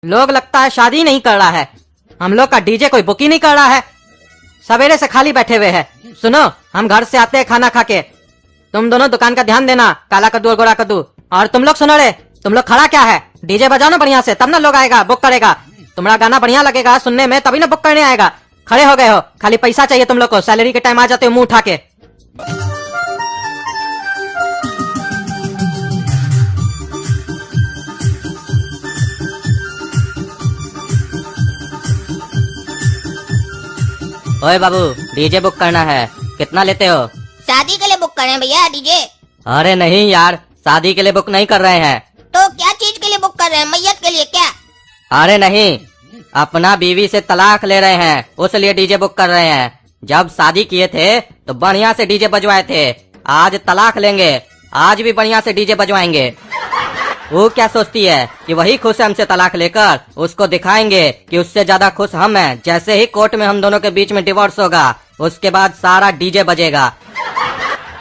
लोग लगता है शादी नहीं कर रहा है। हम लोग का डीजे कोई बुक ही नहीं कर रहा है। सवेरे से खाली बैठे हुए हैं। सुनो, हम घर से आते हैं खाना खा के। तुम दोनों दुकान का ध्यान देना, काला कद्दू और गोरा कद्दू। और तुम लोग सुनो रे, तुम लोग खड़ा क्या है? डीजे बजाओ ना बढ़िया से, तब ना लोग आएगा, बुक करेगा। तुम्हारा गाना बढ़िया लगेगा सुनने में, तभी ना बुक करने आएगा। खड़े हो गए हो, खाली पैसा चाहिए तुम लोग को। सैलरी के टाइम आ जाते हो मुंह उठा के। ओए बाबू, डीजे बुक करना है, कितना लेते हो? शादी के लिए बुक कर रहे हैं भैया डीजे। अरे नहीं यार, शादी के लिए बुक नहीं कर रहे हैं। तो क्या चीज के लिए बुक कर रहे हैं? मैयत के लिए क्या? अरे नहीं, अपना बीवी से तलाक ले रहे हैं, उस लिए डीजे बुक कर रहे हैं। जब शादी किए थे तो बढ़िया से डीजे बजवाए थे, आज तलाक लेंगे, आज भी बढ़िया से डीजे बजवाएंगे। वो क्या सोचती है कि वही खुश है हमसे तलाक लेकर? उसको दिखाएंगे कि उससे ज्यादा खुश हम हैं। जैसे ही कोर्ट में हम दोनों के बीच में डिवोर्स होगा, उसके बाद सारा डीजे बजेगा।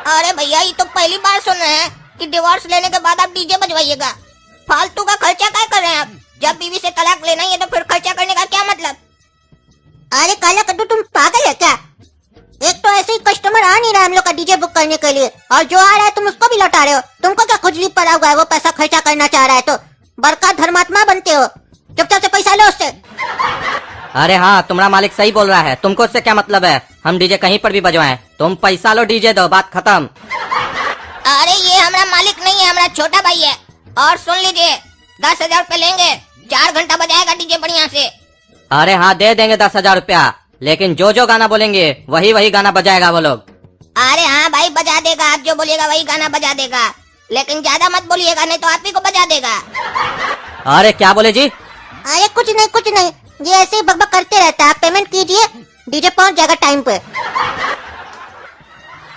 अरे भैया, ये तो पहली बार सुन रहे हैं कि डिवोर्स लेने के बाद आप डीजे बजवाइएगा। फालतू का खर्चा क्या कर रहे हैं आप? जब बीवी से तलाक लेना ही है तो फिर खर्चा करने का क्या मतलब? अरे काला कद्दू, तुम पागल है क्या? एक तो ऐसे ही कस्टमर आ नहीं रहा हम लोग का डीजे बुक करने के लिए, और जो आ रहा है तुम उसको भी लौटा रहे हो। तुमको क्या खुजली पड़ा हुआ है? वो पैसा खर्चा करना चाह रहा है तो बड़का धर्मात्मा बनते हो। चुपचाप से पैसा लो उससे। अरे हाँ, तुम्हारा मालिक सही बोल रहा है, तुमको उससे क्या मतलब है? हम डीजे कहीं पर भी बजवाएं, तुम पैसा लो, डीजे दो, बात खत्म। अरे ये हमारा मालिक नहीं है, हमारा छोटा भाई है। और सुन लीजिए, 10,000 रूपए लेंगे, 4 घंटा बजाएगा डीजे बढ़िया से। अरे हाँ, दे देंगे 10,000 रुपया, लेकिन जो जो गाना बोलेंगे वही वही गाना बजाएगा वो लोग। अरे हाँ भाई, बजा देगा, आप जो बोलिएगा वही गाना बजा देगा, लेकिन ज्यादा मत बोलिएगा नहीं तो आप ही को बजा देगा। अरे क्या बोले जी? अरे कुछ नहीं, ये ऐसे ही बकबक करते रहता है। आप पेमेंट कीजिए, डीजे पहुंच जाएगा टाइम पे।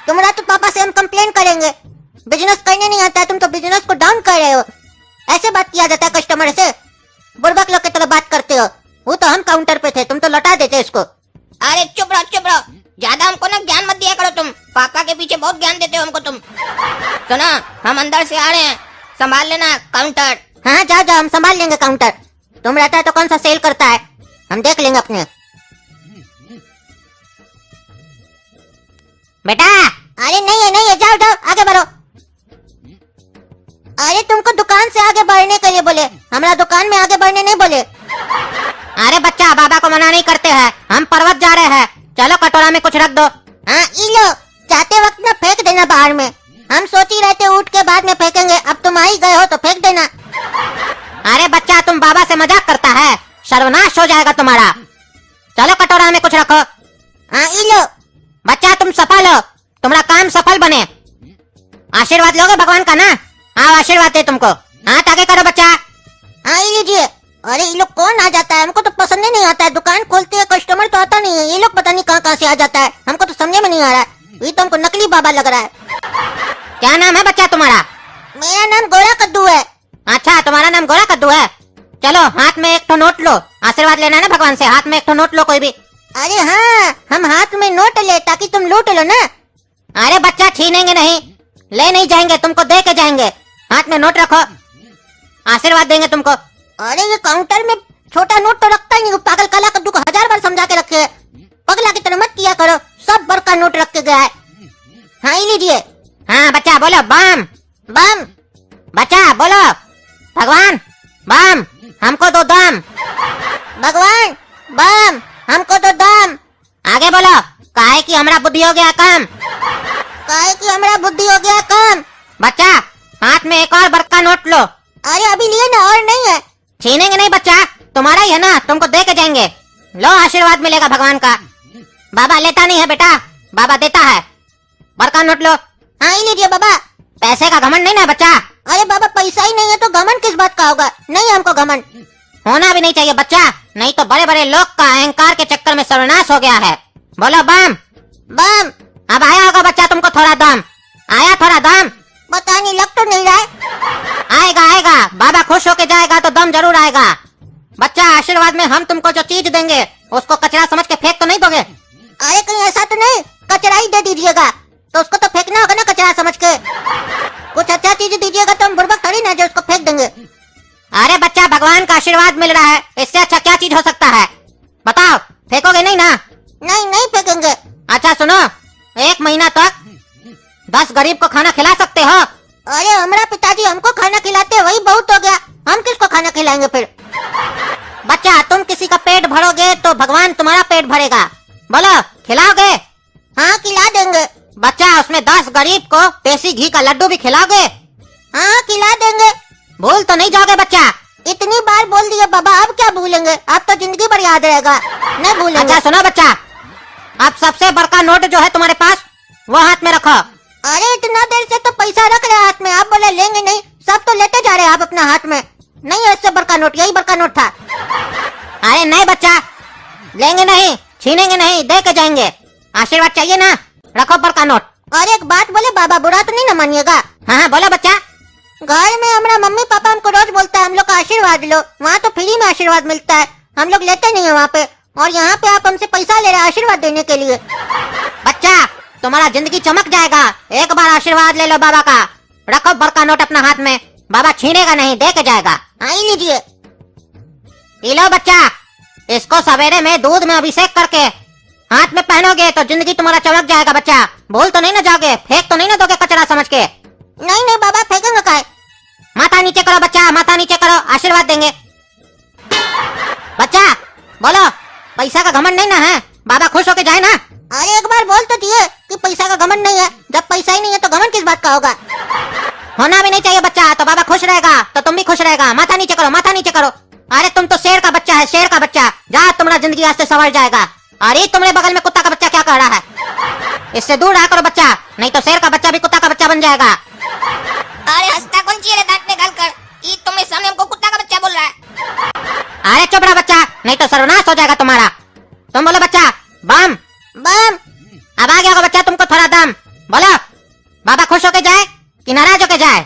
तुम्हारा तो पापा से हम कंप्लेन करेंगे, बिजनेस करने नहीं आता है, तुम तो बिजनेस को डाउन कर रहे हो। ऐसे बात किया जाता है कस्टमर से? बुड़बक लोग की तरह बात करते हो। वो तो हम काउंटर पे थे, तुम तो लौटा देते इसको। अरे चुप रहो, ज्यादा हमको ना ज्ञान मत दिया करो तुम। पापा के पीछे बहुत ज्ञान देते हो हमको तुम। सुना, हम अंदर से आ रहे हैं, संभाल लेना काउंटर। हाँ जाओ, हम संभाल लेंगे काउंटर। तुम रहता है तो कौन सा सेल करता है, हम देख लेंगे अपने। बेटा, अरे नहीं है, जाओ आगे बढ़ो। अरे तुमको दुकान से आगे बढ़ने के लिए बोले, हमारा दुकान में आगे बढ़ने नहीं बोले। अरे बच्चा, बाबा को मना नहीं करते हैं, हम पर्वत जा रहे हैं, चलो कटोरा में कुछ रख दो। हाँ ई लो, जाते वक्त ना फेंक देना बाहर में। हम सोच ही रहते उठ के बाद में फेंकेंगे, अब तुम आ ही गए हो तो फेंक देना। अरे बच्चा, तुम बाबा से मजाक करता है, सर्वनाश हो जाएगा तुम्हारा। चलो कटोरा में कुछ रखो। हाँ ई लो बच्चा, तुम सफल हो, तुम्हारा काम सफल बने। आशीर्वाद लोगे भगवान का ना? हाँ आशीर्वाद दे तुमको, हाथ आगे करो बच्चा। हाँ ये लीजिए। अरे ये लोग कौन आ जाता है, हमको तो पसंद ही नहीं आता है। दुकान खोलते हैं, कस्टमर तो आता नहीं है, ये लोग पता नहीं कहाँ से आ जाता है, हमको तो समझे में नहीं आ रहा है। ये तो हमको नकली बाबा लग रहा है। क्या नाम है बच्चा तुम्हारा? मेरा नाम गोरा कद्दू है। अच्छा, तुम्हारा नाम गोरा कद्दू है। चलो हाथ में एक ठो नोट लो, आशीर्वाद लेना है ना भगवान से, हाथ में एक ठो नोट लो कोई भी। अरे हाँ, हम हाथ में नोट ले ताकि तुम लूट लो ना। अरे बच्चा, छीनेंगे नहीं, ले नहीं जाएंगे, तुमको दे के जाएंगे। हाथ में नोट रखो, आशीर्वाद देंगे तुमको। अरे ये काउंटर में छोटा नोट तो रखता ही नहीं, पागल काला कद्दू को 1000 बार समझा के रखे। पगला की तरह मत किया करो, सब बड़का नोट रख के गया है। हाँ ये लीजिए। हाँ बच्चा बोलो बम बम। बच्चा बोलो भगवान बम, हमको दो दम। भगवान बम, हमको दो दम। आगे बोलो, काहे की हमरा बुद्धि हो गया कम। काहे की हमरा बुद्धि हो गया कम। बच्चा, हाथ में एक और बड़का नोट लो। अरे अभी लिए ना, और नहीं है। छीनेंगे नहीं बच्चा, तुम्हारा ही है ना, तुमको दे के जाएंगे। लो आशीर्वाद मिलेगा भगवान का। बाबा लेता नहीं है बेटा, बाबा देता है। बड़का नोट लो। हाँ ही लीजिए बाबा। पैसे का घमंड नहीं ना बच्चा। अरे बाबा, पैसा ही नहीं है तो घमंड किस बात का होगा? नहीं हमको घमंड होना भी नहीं चाहिए बच्चा, नहीं तो बड़े बड़े लोग का अहंकार के चक्कर में सर्वनाश हो गया है। बोलो बम बम। अब आया होगा बच्चा तुमको थोड़ा दम, आया थोड़ा दम? पता नहीं, लग तो नहीं रहा है। आएगा, बाबा खुश होके जाएगा तो दम जरूर आएगा। बच्चा, आशीर्वाद में हम तुमको जो चीज देंगे उसको कचरा समझ के फेंक तो नहीं दोगे? अरे कहीं ऐसा तो नहीं, कचरा ही दे दीजिएगा, तो उसको तो फेंकना होगा ना कचरा समझ के। कुछ अच्छा चीज दीजिएगा तो हम बुर्बक थोड़ी ना जो उसको फेंक देंगे। अरे बच्चा, भगवान का आशीर्वाद मिल रहा है, इससे अच्छा क्या चीज हो सकता है? बताओ, फेंकोगे नहीं ना? नहीं नहीं फेंकेंगे। अच्छा सुनो, 1 महीना तक 10 गरीब को खाना खिला सकते हो। अरे हमारा पिताजी हमको खाना खिलाते, वही बहुत हो गया, हम किसको खाना खिलाएंगे फिर? बच्चा, तुम किसी का पेट भरोगे तो भगवान तुम्हारा पेट भरेगा। बोलो, खिलाओगे? हाँ खिला देंगे। बच्चा, उसमें 10 गरीब को देसी घी का लड्डू भी खिलाओगे? हाँ खिला देंगे। भूल तो नहीं जाओगे बच्चा? इतनी बार बोल दिया बाबा, अब क्या भूलेंगे, अब तो जिंदगी भर याद रहेगा, नहीं भूलेंगे। अच्छा सुनो बच्चा, अब सबसे बड़का नोट जो है तुम्हारे पास, वो हाथ में रखो। अरे इतना देर से तो पैसा रख रहे हाथ में, आप बोले लेंगे नहीं, सब तो लेते जा रहे हैं आप अपना हाथ में। नहीं, इससे बड़का नोट, यही बड़का नोट था। अरे नहीं बच्चा, लेंगे नहीं, छीनेंगे नहीं, दे के जाएंगे। आशीर्वाद चाहिए ना, रखो बड़का नोट। और एक बात बोले बाबा, बुरा तो नहीं ना मानिएगा? हाँ बोलो बच्चा। घर में हमारा मम्मी पापा हमको रोज बोलता है हम लोग का आशीर्वाद लो, वहाँ तो फ्री में आशीर्वाद मिलता है, हम लोग लेते नहीं है वहाँ पे, और यहाँ पे आप हमसे पैसा ले रहे हैं आशीर्वाद देने के लिए। बच्चा, तुम्हारा जिंदगी चमक जाएगा, एक बार आशीर्वाद ले लो बाबा का। रखो बड़का नोट अपना हाथ में, बाबा छीनेगा नहीं, दे के जाएगा। आई लीजिए। ये लो बच्चा, इसको सवेरे में दूध में अभिषेक करके हाथ में पहनोगे तो जिंदगी तुम्हारा चमक जाएगा। बच्चा, भूल तो नहीं ना जाओगे, फेंक तो नहीं ना दोगे कचरा समझ के? नहीं नहीं बाबा, फेंकेंगे काय? माथा नीचे करो बच्चा, माथा नीचे करो, आशीर्वाद देंगे। बच्चा बोलो, पैसा का घमंड नहीं ना है, बाबा खुश होके जाए ना? अरे एक बार बोल तो दिए कि पैसा का घमंड नहीं है, जब पैसा ही नहीं है तो घमंड किस बात का होगा? होना भी नहीं चाहिए बच्चा, तो बाबा खुश रहेगा तो तुम भी खुश रहेगा। माथा नीचे करो, माथा नीचे करो। अरे तुम तो शेर का बच्चा है, शेर का बच्चा, जा तुम्हारा जिंदगी आज से संवर जाएगा। अरे तुम्हारे बगल में कुत्ता का बच्चा क्या कह रहा है? इससे दूर रहा करो बच्चा, नहीं तो शेर का बच्चा भी कुत्ता का बच्चा बन जाएगा। अरे हंसता कौन चाहिए दांत निकाल कर, ये तुम्हें सामने हमको कुत्ता का बच्चा बोल रहा है। अरे चुप रहा बच्चा, नहीं तो सर्वनाश हो जाएगा तुम्हारा। तुम बोलो बच्चा, बम बम। अब आ गया होगा बच्चा तुमको थोड़ा दम। बोलो, बाबा खुश होके जाए कि नाराज होके जाए?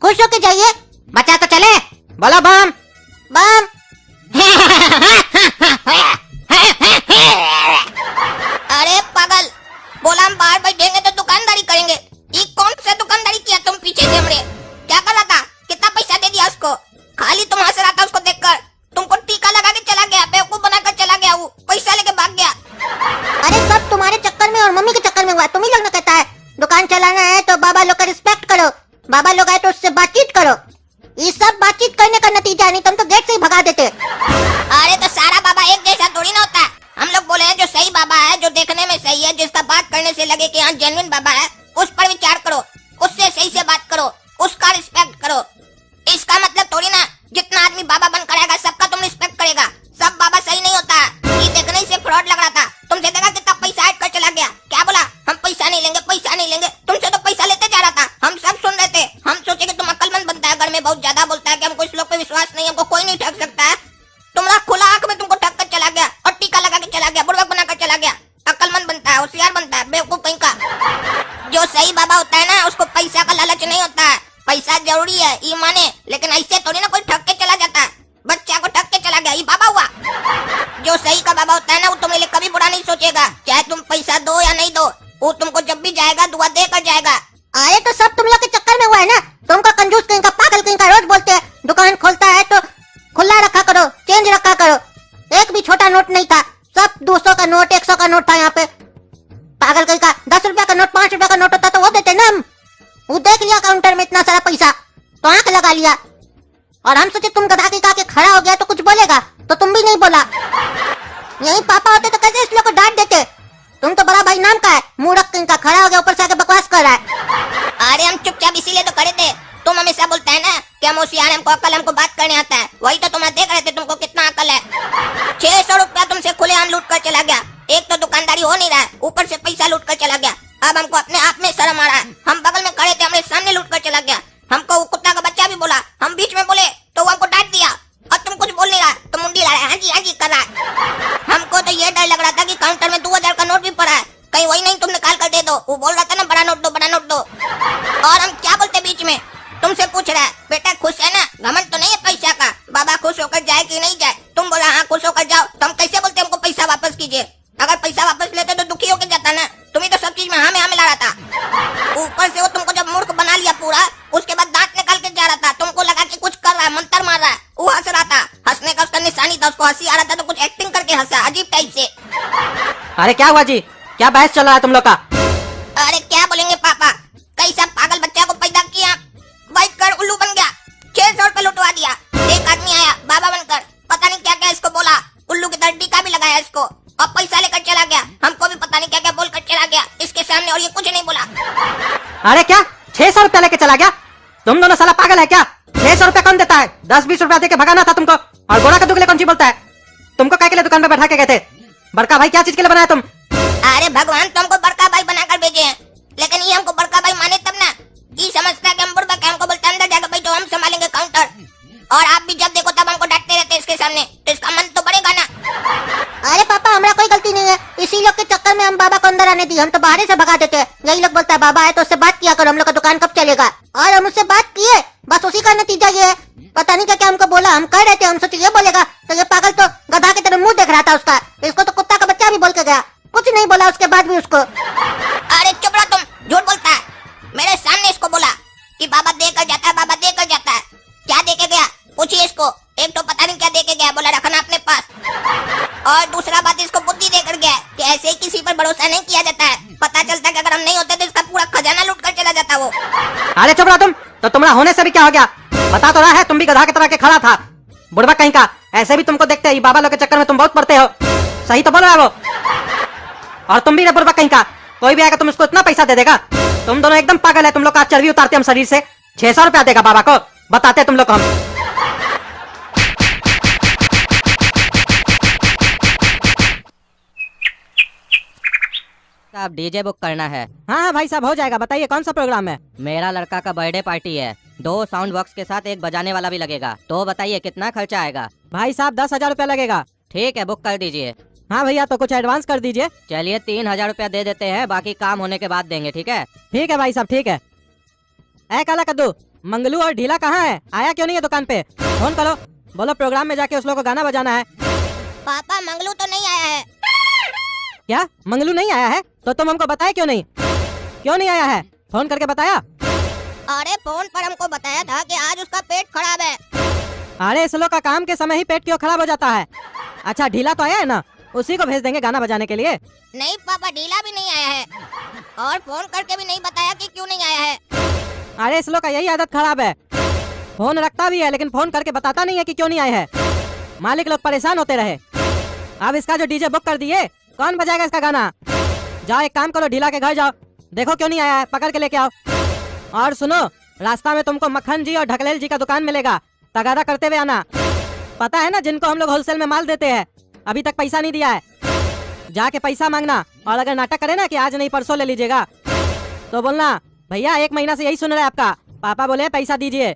खुश होके जाइए। बच्चा तो चले, बोलो बम बम। अरे पागल, बोला हम बाहर बैठेंगे तो दुकानदारी करेंगे, ये कौन सा दुकानदारी किया तुम पीछे से? हमने क्या कर रहा था, कितना पैसा दे दिया उसको? खाली तुम हंस रहा था उसको देखकर, तुमको टीका लगा के चला गया, बेवकूफ बनाकर चला गया, वो पैसा लेके भाग गया। अरे सब तुम्हारे चक्कर में और मम्मी के चक्कर में हुआ। तुम ही लोग ने कहता है दुकान चलाना है तो बाबा लोग का रिस्पेक्ट करो, बाबा लोग आए तो उससे बातचीत करो। ये सब बातचीत करने का नतीजा नहीं, तुम तो गेट से ही भगा देते। अरे तो सारा बाबा एक जैसा थोड़ी ना होता है, हम लोग बोले हैं जो सही बाबा है, जो देखने में सही है, जिसका बात करने से लगे कि हाँ जेन्युइन बाबा है, उस पर विचार करो, उससे सही से बात करो, उसका रिस्पेक्ट करो। इसका मतलब थोड़ी ना जितना आदमी बाबा बनकर आएगा सबका तुम रिस्पेक्ट करेगा। सब बाबा सही नहीं होता, ये देखने से फ्रॉड लग रहा था। तुमसे देखा कितना पैसा ऐड कर चला गया, क्या बोला हम पैसा नहीं लेंगे, पैसा नहीं लेंगे, तुमसे तो पैसा लेते जा रहा था, हम सब सुन रहे थे। हम सोचे कि तुम अक्लमंद बनता है, घर में बहुत ज्यादा बोलता है कि हमको इस लोग पे विश्वास नहीं, हमको कोई नहीं ठग सकता है। तुम्हारा खुला आंख में तुमको ठग कर चला गया और टीका लगा के चला गया, बुड़बक बनाकर चला गया। अक्लमंद बनता है, होशियार बनता है, बेवकूफ कहीं का। जो सही बाबा होता है ना, उसको पैसा का लालच नहीं होता है, पैसा जरूरी है ये माने, लेकिन ऐसे थोड़ी ना कोई ठग के चला जाता है। बच्चा को ठग के चला गया, ये बाबा हुआ। जो सही का बाबा होता है ना, वो तुम्हारे लिए कभी बुरा नहीं सोचेगा, चाहे तुम पैसा दो या नहीं दो, वो तुमको जब भी जाएगा दुआ देकर जाएगा। अरे तो सब तुम लोग के चक्कर में हुआ है ना, तुमको कंजूस कहीं का, पागल कहीं का, रोज बोलते हैं दुकान खोलता है तो खुला रखा करो, चेंज रखा करो। एक भी छोटा नोट नहीं था, सब 200 का नोट, 100 का नोट था यहाँ पे। पागल कहीं का, 10 रुपया का नोट, 5 रुपया का नोट होता तो वो देते ना हम। वो देख लिया काउंटर में इतना सारा पैसा तो आंख लगा लिया, और हम सोचे तुम गधा के खड़ा हो गया तो कुछ बोलेगा, तो तुम भी नहीं बोला। यही पापा होते तो कैसे इस लोग को डांट देते। तुम तो बड़ा भाई नाम का है, मूर्ख कहीं का, खड़ा हो गया ऊपर से आके बकवास कर रहा है। अरे हम चुपचाप इसीलिए तो खड़े थे, तुम हमेशा बोलता है ना कि हम होशियार, हमको अकल, हमको बात करने आता है, वही तो तुम देख रहे थे तुमको कितना अकल है। 600 रुपया तुमसे खुलेआम लूट कर चला गया, एक तो दुकानदारी हो नहीं रहा है, ऊपर से पैसा लूट कर चला गया। अब हमको अपने आप में शर्म आ रहा है, हम बगल में खड़े थे, हमारे सामने लूट कर चला गया। हमको वो कुत्ता का बच्चा भी बोला, हम बीच में बोले तो वो हमको डांट दिया, और तुम कुछ बोल नहीं रहा तो मुंडी ला रहा है, हाँ जी कर रहा है। हमको तो ये डर लग रहा था कि काउंटर में 2000 का नोट भी पड़ा है, कहीं वही नहीं तुम निकाल कर दे दो। वो बोल रहा था ना बड़ा नोट दो, बड़ा नोट दो, और हम क्या बोलते बीच में। तुमसे पूछ रहा है बेटा खुश है ना, घमंड तो नहीं है पैसा का, बाबा खुश होकर जाए कि नहीं जाए। तुम बोला हाँ खुश होकर जाओ, तो हम कैसे बोलते हमको पैसा वापस कीजिए? अगर पैसा वापस लेते तो दुखी होकर जाता ना, तुम्हें तो सब चीज में हाँ मिला रहा था। ऊपर से वो तुमको जब मूर्ख बना लिया पूरा, उसके बाद दांत निकाल के जा रहा था, तुमको लगा कि कुछ कर रहा है, मंत्र मार रहा है, नहीं था, उसको हंसी आ रहा था तो कुछ एक्टिंग करके हंसा अजीब टाइप से। अरे क्या हुआ जी, क्या बहस चल रहा है तुम लोग का? अरे क्या बोलेंगे पापा, कैसा पागल बच्चा को पैदा किया, बैठ कर उल्लू बन गया, 600 रुपए लुटवा दिया। एक आदमी आया बाबा बनकर, पता नहीं क्या क्या इसको बोला, उल्लू की तरह टीका भी लगाया इसको और पैसा लेकर चला गया। हमको भी पता नहीं क्या क्या बोलकर चला गया इसके सामने, और ये कुछ नहीं बोला। अरे क्या 600 रुपया लेके चला गया? तुम दोनों साला पागल है क्या? 600 रुपया कौन देता है? 10-20 रुपया देके भगाना था तुमको। और गोरा कद्दू के लिए कौन सी बोलता है? तुमको क्या के लिए दुकान पे बैठा के गए थे? बड़का भाई क्या चीज के लिए बनाया तुम? अरे भगवान तो हमको बड़का भाई बनाकर भेजे हैं, लेकिन ये हमको बड़का भाई माने तब ना। ये समझता है कि हम बुढ़बा के, हमको बोलता अंदर जाकर बैठो हम संभालेंगे काउंटर, और आप भी जब देखो तब हमको डांटते रहते इसके सामने, तो इसका मन तो बढ़ेगा ना। अरे पापा हमारा कोई गलती नहीं है, इसी लोग के चक्कर में हम बाबा को अंदर आने दिए, हम तो बाहर से भगा देते हैं। यही लोग बोलता है बाबा है तो उससे बात किया करो, हम लोग का दुकान कब चलेगा, और हम उससे बात किए, बस उसी का नतीजा ये है। पता नहीं क्या क्या हमको बोला, हम कह रहे थे हम सोचे ये बोलेगा, तो ये पागल तो गधा के तरह मुंह देख रहा था उसका। इसको तो कुत्ता का बच्चा भी बोल के गया, कुछ नहीं बोला उसके बाद भी उसको। अरे चुप रहो तुम, झूठ बोलता है। मेरे सामने इसको बोला कि बाबा देकर जाता है, बाबा देकर जाता है। क्या देके गया पूछिए इसको, एक तो पता नहीं क्या देके गया, बोला रखना अपने पास। और दूसरा बात इसको बुद्धि देकर गया कि ऐसे ही किसी पर भरोसा नहीं किया जाता है, पता चलता है कि अगर हम नहीं होते तो इसका पूरा खजाना लूट कर चला जाता वो। अरे चुप रहो तुम, तो तुम्हारा होने से भी क्या हो गया? बता तो रहा है तुम भी गधा की तरह के खड़ा था, बुढ़बा कहीं का। ऐसे भी तुमको देखते हैं बाबा लोग के चक्कर में तुम बहुत पड़ते हो, सही तो बोल रहा है वो। और तुम भी रे बुढ़बा कहीं का, कोई भी आएगा तुम उसको इतना पैसा दे देगा? तुम दोनों एकदम पागल है, तुम लोग का चर्बी उतारते हम शरीर से। 600 रुपया देगा बाबा को, बताते तुम लोग को हम। अब डीजे बुक करना है। हाँ हाँ भाई साहब हो जाएगा, बताइए कौन सा प्रोग्राम है? मेरा लड़का का बर्थडे पार्टी है, 2 साउंड बॉक्स के साथ एक बजाने वाला भी लगेगा, तो बताइए कितना खर्चा आएगा? भाई साहब 10,000 रुपया लगेगा। ठीक है बुक कर दीजिए। हाँ भैया तो कुछ एडवांस कर दीजिए। चलिए 3,000 रुपया दे देते हैं, बाकी काम होने के बाद देंगे, ठीक है? ठीक है भाई साहब ठीक है। ऐ काला कद्दू, मंगलू और ढीला कहाँ है? आया क्यों नहीं है दुकान पे? फोन करो, बोलो प्रोग्राम में जाके उस लोग को गाना बजाना है। पापा मंगलू तो नहीं आया है। क्या मंगलू नहीं आया है? तो तुम हमको बताए क्यों नहीं? क्यों नहीं आया है? फोन करके बताया? अरे फोन पर हमको बताया था कि आज उसका पेट खराब है। अरे इस लोग का काम के समय ही पेट क्यों खराब हो जाता है? अच्छा ढीला तो आया है ना, उसी को भेज देंगे गाना बजाने के लिए। नहीं पापा ढीला भी नहीं आया है, और फोन करके भी नहीं बताया कि क्यों नहीं आया है। अरे इस लोग का यही आदत खराब है, फोन रखता भी है लेकिन फोन करके बताता नहीं है कि क्यों नहीं आए हैं। मालिक लोग परेशान होते रहे। अब इसका जो डीजे बुक कर दिए, कौन बजाएगा इसका गाना? जाओ एक काम करो, ढीला के घर जाओ, देखो क्यों नहीं आया है, पकड़ के लेके आओ। और सुनो, रास्ता में तुमको मक्खन जी और ढकलेल जी का दुकान मिलेगा, तगादा करते हुए आना। पता है ना जिनको हम लोग होलसेल में माल देते हैं, अभी तक पैसा नहीं दिया है। जाके पैसा मांगना, और अगर नाटक करे ना कि आज नहीं परसों ले लीजिएगा, तो बोलना भैया 1 महीना से यही सुन रहे हैं आपका, पापा बोले पैसा दीजिए।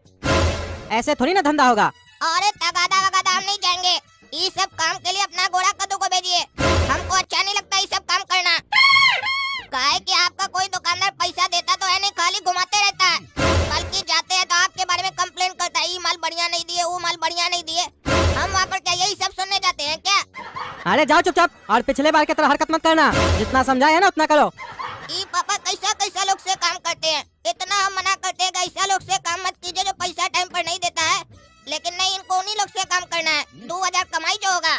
ऐसे थोड़ी ना धंधा होगा। अरे तगादा वगादा हम नहीं जाएंगे, ये सब काम के लिए अपना गोरा कद्दू को भेजिए, हमको अच्छा नहीं लगता ये सब काम करना। काहे कि आपका कोई दुकानदार पैसा देता तो है नहीं, खाली घुमाते रहता है, बल्कि जाते हैं तो आपके बारे में कंप्लेन करता है, ये माल बढ़िया नहीं दिए, वो माल बढ़िया नहीं दिए। हम वहाँ पर क्या यही सब सुनने जाते हैं क्या? अरे जाओ चुपचाप, और पिछले बार की तरह हरकत मत करना, जितना समझाया है ना उतना करो। ई पापा कैसा कैसा लोग से काम करते हैं, इतना हम मना करते हैं ऐसा लोग से काम मत कीजिए जो पैसा टाइम पर नहीं देता है, लेकिन नहीं इनको उन्हीं लोग से काम करना है, 2,000 कमाई जो होगा,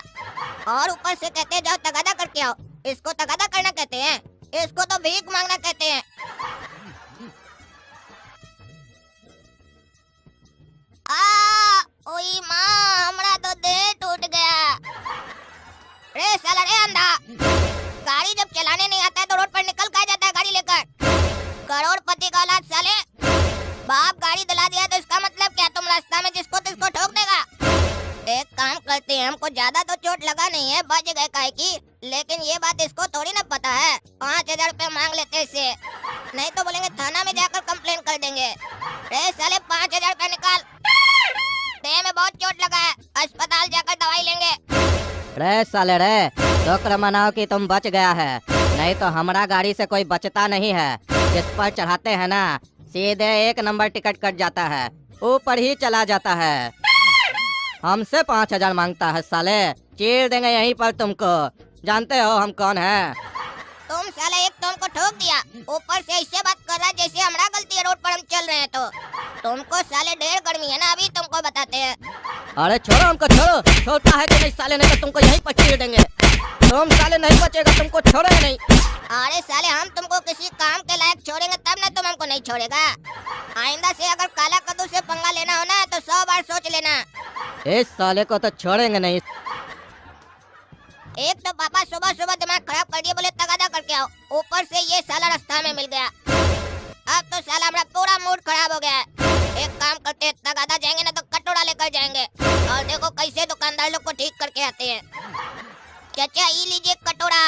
और ऊपर से कहते हैं जाओ तगादा करके आओ। इसको तगादा करना कहते हैं, इसको तो भीख मांगना कहते हैं। ओई माँ, हमरा तो देह टूट गया। रे साला रे अंधा, गाड़ी जब चलाने नहीं आता है तो रोड पर निकल कर जाता है गाड़ी लेकर। करोड़पति का औलाद साले, बाप गाड़ी दिला दिया तो इसका मतलब क्या तुम रास्ता में जिसको तिसको ठोक देगा? एक काम करते हैं, हमको ज्यादा तो चोट लगा नहीं है, बच गए काहे की, लेकिन ये बात इसको थोड़ी ना पता है। 5,000 रुपए मांग लेते इससे, नहीं तो बोलेंगे थाना में जाकर कंप्लेन कर देंगे। रे साले 5,000 रुपए निकाल, देह में बहुत चोट लगा है, अस्पताल जाकर दवाई लेंगे। रे साले रे, शुक्र मनाओ कि तुम बच गया है, नहीं तो हमारा गाड़ी से कोई बचता नहीं है। जिस पर चढ़ाते हैं ना, सीधे 1 नंबर टिकट कट जाता है, ऊपर ही चला जाता है। हमसे 5,000 मांगता है साले, चीर देंगे यहीं पर तुमको, जानते हो हम कौन है? तुम साला एक तो हमको ठोक दिया, ऊपर से ऐसे बात कर रहा है जैसे हमारा गलती है, रोड पर हम चल रहे हैं तो। तुमको साले ढेर गर्मी है ना, अभी तुमको बताते हैं। अरे छोड़ो हमको, छोड़ो। छोड़ता है कि नहीं साले, नहीं तो तुमको यहीं पर चीर देंगे। तुम साले नहीं बचेगा, तुमको छोड़ेंगे नहीं। अरे साले हम तुमको किसी काम के लायक छोड़ेंगे तब ना, तुम हमको नहीं छोड़ेगा। आइंदा से अगर काला कद्दू से पंगा लेना हो ना तो 100 बार सोच लेना। इस साले को तो छोड़ेंगे नहीं। एक तो पापा सुबह सुबह दिमाग खराब कर दिए, बोले तगादा करके आओ, ऊपर से ये साला रास्ता में मिल गया। अब तो साला हमारा पूरा मूड खराब हो गया है। एक काम करते हैं, तगादा जाएंगे ना तो कटोरा लेकर जाएंगे, और देखो कैसे दुकानदार लोग को ठीक करके आते हैं। चाचा ये लीजिए कटोरा।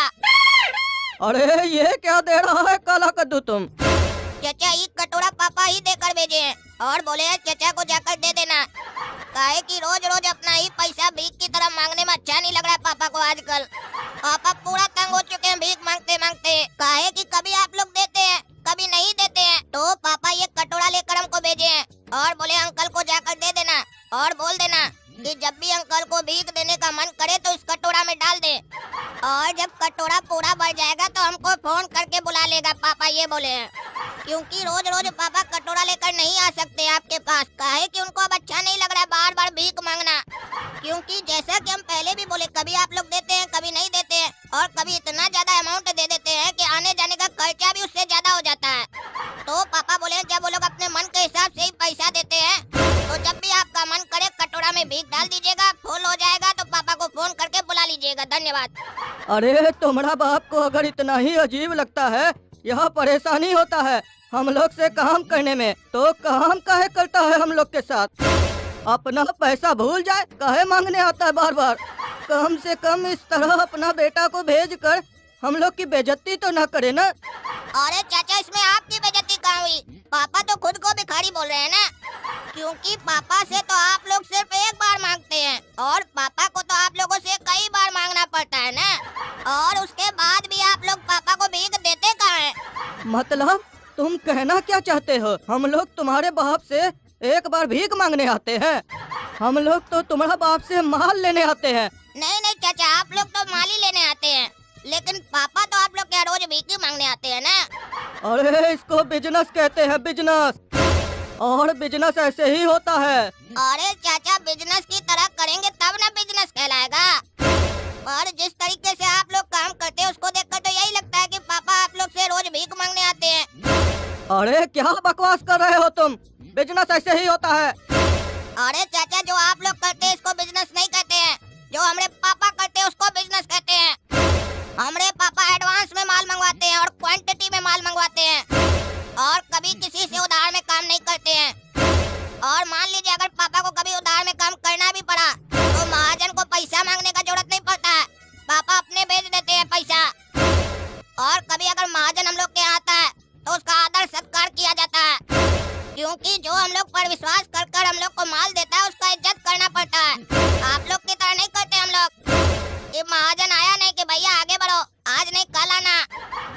अरे ये क्या दे रहा है काला कद्दू तुम? चाचा ये कटोरा पापा ही देकर भेजे हैं, और बोले हैं चाचा को जाकर दे देना। काहे कि रोज रोज अपना ही पैसा भीख की तरह मांगने में अच्छा नहीं लग रहा है पापा को आजकल। पापा पूरा तंग हो चुके हैं भीख मांगते मांगते। काहे कि कभी आप लोग देते हैं, कभी नहीं देते हैं, तो पापा ये कटोरा लेकर हमको भेजे हैं, और बोले अंकल को जाकर दे देना, और बोल देना कि जब भी अंकल को भीख देने का मन करे तो इस कटोरा में डाल दे, और जब कटोरा पूरा भर जाएगा तो हमको फोन करके बुला लेगा, पापा ये बोले हैं। क्योंकि रोज रोज पापा कटोरा लेकर नहीं आ सकते आपके पास, काहे कि उनको अब अच्छा नहीं लग रहा है बार बार भीख मांगना। क्योंकि जैसा कि हम पहले भी बोले, कभी आप लोग देते हैं, कभी नहीं देते हैं, और कभी इतना ज्यादा अमाउंट दे देते हैं कि आने जाने का खर्चा भी उससे ज्यादा हो जाता है। तो पापा बोले जब वो लोग अपने मन के हिसाब से ही पैसा देते हैं, तो जब भी आपका मन करे कटोरा में भीख डाल दीजिएगा, फुल हो जाएगा तो पापा को फोन करके बुला लीजिएगा। धन्यवाद। अरे तुम्हारा बाप को अगर इतना ही अजीब लगता है, यह परेशानी होता है हम लोग से काम करने में, तो काम काहे करता है हम लोग के साथ? अपना पैसा भूल जाए, काहे मांगने आता है बार बार? कम से कम इस तरह अपना बेटा को भेज कर हम लोग की बेइज्जती तो न करे ना। अरे चाचा इसमें आपकी बेइज्जती कहाँ हुई? पापा तो खुद को भिखारी बोल रहे हैं ना, क्योंकि पापा से तो आप लोग सिर्फ एक बार मांगते हैं, और पापा को तो आप लोगों से कई बार मांगना पड़ता है ना, और उसके बाद भी आप लोग पापा को भीख देते कहाँ हैं? मतलब तुम कहना क्या चाहते हो? हम लोग तुम्हारे बाप से एक बार भीख मांगने आते हैं? हम लोग तो तुम्हारा बाप से माल लेने आते हैं। नहीं नहीं चाचा, आप लोग तो माल ही लेने आते हैं, लेकिन पापा तो आप लोग क्या रोज भीख ही मांगने आते हैं ना। अरे इसको बिजनेस कहते हैं, बिजनेस, और बिजनेस ऐसे ही होता है। अरे चाचा बिजनेस की तरह करेंगे तब ना बिजनेस कहलाएगा, और जिस तरीके से आप लोग काम करते हैं उसको देखकर तो यही लगता है कि पापा आप लोग से रोज भीख मांगने आते हैं। अरे क्या बकवास कर रहे हो तुम? बिजनेस ऐसे ही होता है। अरे चाचा जो आप लोग करते हैं इसको बिजनेस नहीं कहते हैं, जो हमारे पापा करते हैं उसको बिजनेस कहते हैं। हमारे पापा एडवांस में माल मंगवाते हैं और क्वांटिटी में माल मंगवाते हैं, और कभी किसी से उधार में काम नहीं करते हैं। और मान लीजिए अगर पापा को कभी उधार में काम करना भी पड़ा तो महाजन को पैसा मांगने का जरूरत नहीं पड़ता है, पापा अपने भेज देते हैं पैसा। और कभी अगर महाजन हम लोग के यहाँ आता है तो उसका आदर सत्कार किया जाता है, क्योंकि जो हम लोग पर विश्वास कर कर हम लोग को माल देता है उसका इज्जत करना पड़ता है। आप लोग की तरह नहीं करते हम लोग। ये महाजन आया नहीं कि भैया आगे बढ़ो, आज नहीं कल आना,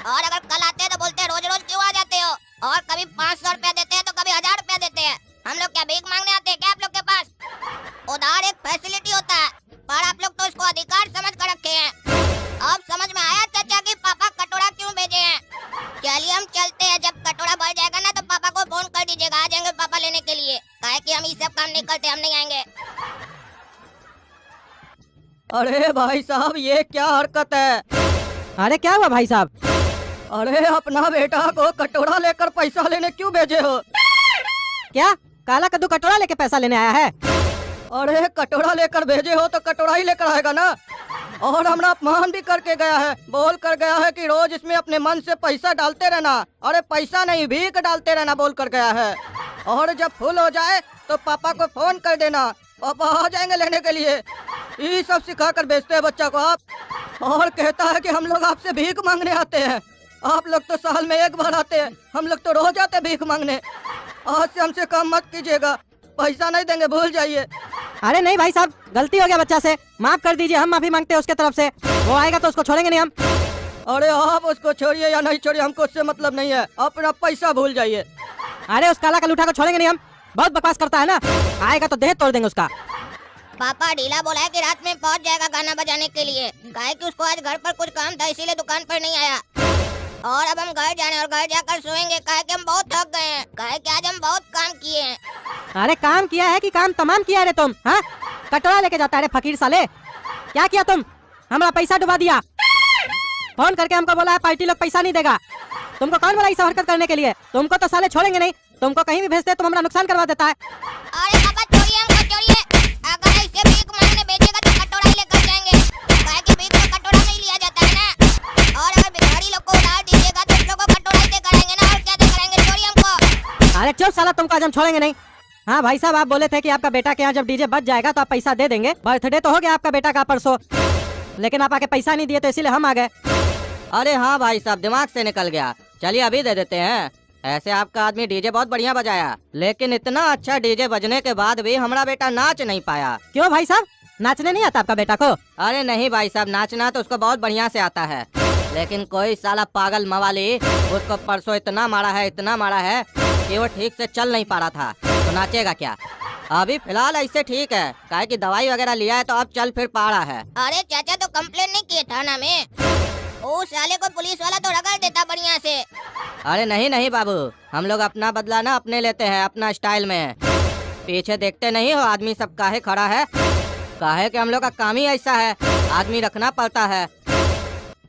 और अगर कल आते हैं तो बोलते हैं रोज रोज क्यों आ जाते हो, और कभी 500 रुपया देते हैं तो कभी 1000 रुपया देते हैं। हम लोग क्या भीख मांगने आते हैं क्या आप लोग के पास? उधार एक फैसिलिटी होता है, पर आप लोग तो इसको अधिकार समझ कर रखे हैं। अब समझ में आया चाचा कि पापा कटोरा क्यों भेजे हैं? चलिए हम चलते हैं, जब कटोरा भर जाएगा ना तो पापा को फोन कर दीजिएगा, आ जाएंगे पापा लेने के लिए। काहे कि हम ये सब काम नहीं करते, हम नहीं आएंगे। अरे भाई साहब ये क्या हरकत है? अरे क्या हुआ भाई साहब? अरे अपना बेटा को कटोरा लेकर पैसा लेने क्यों भेजे हो? क्या काला कद्दू कटोरा लेके पैसा लेने आया है? अरे कटोरा लेकर भेजे हो तो कटोरा ही लेकर आएगा ना। और हमारा अपमान भी करके गया है, बोल कर गया है कि रोज इसमें अपने मन से पैसा डालते रहना। अरे पैसा नहीं, भीख डालते रहना बोल कर गया है। और जब फुल हो जाए तो पापा को फोन कर देना, पापा आ जाएंगे लेने के लिए। ये सब सिखा कर भेजते हैं बच्चा को आप, और कहता है कि हम लोग आपसे भीख मांगने आते हैं। आप लोग तो साल में एक बार आते हैं, हम लोग तो रोज आते भीख मांगने। आज से हमसे काम मत कीजिएगा, पैसा नहीं देंगे, भूल जाइए। अरे नहीं भाई साहब, गलती हो गया बच्चा से, माफ कर दीजिए, हम माफी मांगते हैं उसके तरफ से। वो आएगा तो उसको छोड़ेंगे नहीं हम। अरे आप उसको छोड़िए या नहीं छोड़िए, हमको उससे मतलब नहीं है, अपना पैसा भूल जाइए। अरे उस काला कलूठा को छोड़ेंगे नहीं हम, बहुत बकवास करता है ना, आएगा तो देह तोड़ देंगे उसका। पापा ढीला बोला है कि रात में पहुंच जाएगा गाना बजाने के लिए, काहे कि उसको आज घर पर कुछ काम था इसीलिए दुकान पर नहीं आया। और अब हम घर जाने और घर जाकर सोएंगे, काहे कि हम बहुत थक गए हैं, काहे कि आज हम बहुत काम किए हैं। अरे काम किया है कि काम तमाम किया रे तुम? हाँ, कटोरा लेके जाता है रे फकीर साले। क्या किया तुम? हमारा पैसा डुबा दिया। फोन करके हमको बोला है पार्टी लोग पैसा नहीं देगा। तुमको कौन बोला इस हरकत करने के लिए? तुमको तो साले छोड़ेंगे नहीं, तुमको कहीं भी भेजते तुम हमारा नुकसान करवा देता है। अरे पापा छोड़िए हमको, छोड़िए। अगर ऐसे भीख मांगने भेजेगा तो कटोरा ही लेकर जाएंगे, काहे कि भीख तो कटोरा में ही लिया जाता है ना। और अगर भिखारी लोग को उधार दीजिएगा तो उन लोगों को कटोरा ही देकर आएंगे ना, और क्या देकर आएंगे, छोड़िए हमको। अरे चुप साला, तुमको आज हम छोड़ेंगे नहीं। हाँ भाई साहब, आप बोले थे कि आपका बेटा के यहाँ जब डीजे बज जाएगा तो आप पैसा दे देंगे। बर्थडे तो हो गया आपका बेटा का परसों, लेकिन आप आके पैसा नहीं दिए तो इसीलिए हम आ गए। अरे हाँ भाई साहब, दिमाग से निकल गया। चलिए अभी दे देते हैं। ऐसे आपका आदमी डीजे बहुत बढ़िया बजाया, लेकिन इतना अच्छा डीजे बजने के बाद भी हमारा बेटा नाच नहीं पाया। क्यों भाई साहब, नाचने नहीं आता आपका बेटा को? अरे नहीं भाई साहब, नाचना तो उसको बहुत बढ़िया से आता है, लेकिन कोई साला पागल मवाली उसको परसों इतना मारा है कि वो ठीक से चल नहीं पा रहा था, तो नाचेगा क्या? अभी फिलहाल ऐसे ठीक है, काहे कि दवाई वगैरह लिया है तो अब चल फिर पा रहा है। अरे चाचा तो कंप्लेन नहीं किए थाना में? ओ साले को पुलिस वाला तो रगड़ देता बढ़िया से। अरे नहीं बाबू, हम लोग अपना बदला ना अपने लेते हैं, अपना स्टाइल में। पीछे देखते नहीं हो आदमी सब काहे खड़ा है? काहे कि हम लोग का काम ही ऐसा है, आदमी रखना पड़ता है।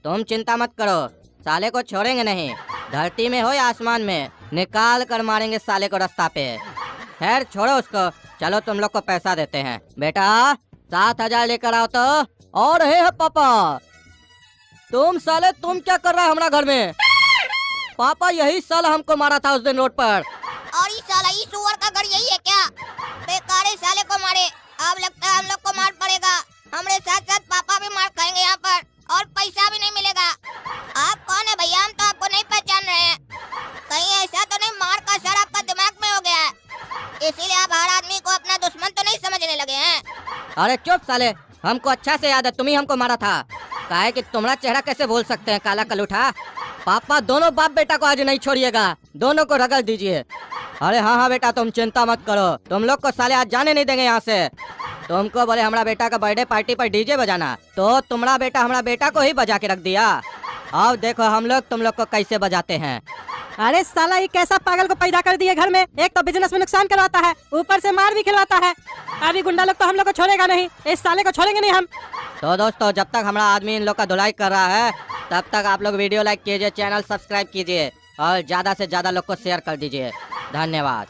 तुम चिंता मत करो, साले को छोड़ेंगे नहीं। धरती में हो या आसमान में, निकाल कर मारेंगे साले को रास्ता पे। खैर छोड़ो उसको, चलो तुम लोग को पैसा देते हैं। बेटा 7,000 लेकर आओ तो। और है पापा, तुम साले तुम क्या कर रहा है हमारा घर में? पापा यही साला हमको मारा था उस दिन रोड पर। और इस साला इस सुअर का घर यही है क्या? बेकारे साले को मारे, अब लगता है हम लोग को मार पड़ेगा। हमारे साथ साथ पापा भी मार खाएंगे यहाँ पर, और पैसा भी नहीं मिलेगा। आप कौन है भैया? हम तो आपको नहीं पहचान रहे हैं। कहीं ऐसा तो नहीं मार का असर आपका दिमाग में हो गया है, इसीलिए आप हर आदमी को अपना दुश्मन तो नहीं समझने लगे हैं? अरे चुप साले, हमको अच्छा से याद है तुम ही हमको मारा था। काहे कि तुम्हारा चेहरा कैसे भूल सकते हैं काला कलूठा। पापा दोनों बाप बेटा को आज नहीं छोड़िएगा, दोनों को रगड़ दीजिए। अरे हाँ बेटा, तुम चिंता मत करो, तुम लोग को साले आज जाने नहीं देंगे यहाँ से। तुमको बोले हमारा बेटा का बर्थडे पार्टी पर डीजे बजाना, तो तुम्हारा बेटा हमारा बेटा को ही बजा के रख दिया। अब देखो हम लोग तुम लोग को कैसे बजाते हैं। अरे साला, ये कैसा पागल को पैदा कर दिए घर में? एक तो बिजनेस में नुकसान करवाता है, ऊपर से मार भी खिलवाता है। अभी गुंडा लोग तो हम लोग को छोड़ेगा नहीं, इस साले को छोड़ेंगे नहीं हम। तो दोस्तों, जब तक हमारा आदमी इन लोग का धुलाई कर रहा है, तब तक आप लोग वीडियो लाइक कीजिए, चैनल सब्सक्राइब कीजिए और ज्यादा से ज्यादा लोग को शेयर कर दीजिए। धन्यवाद।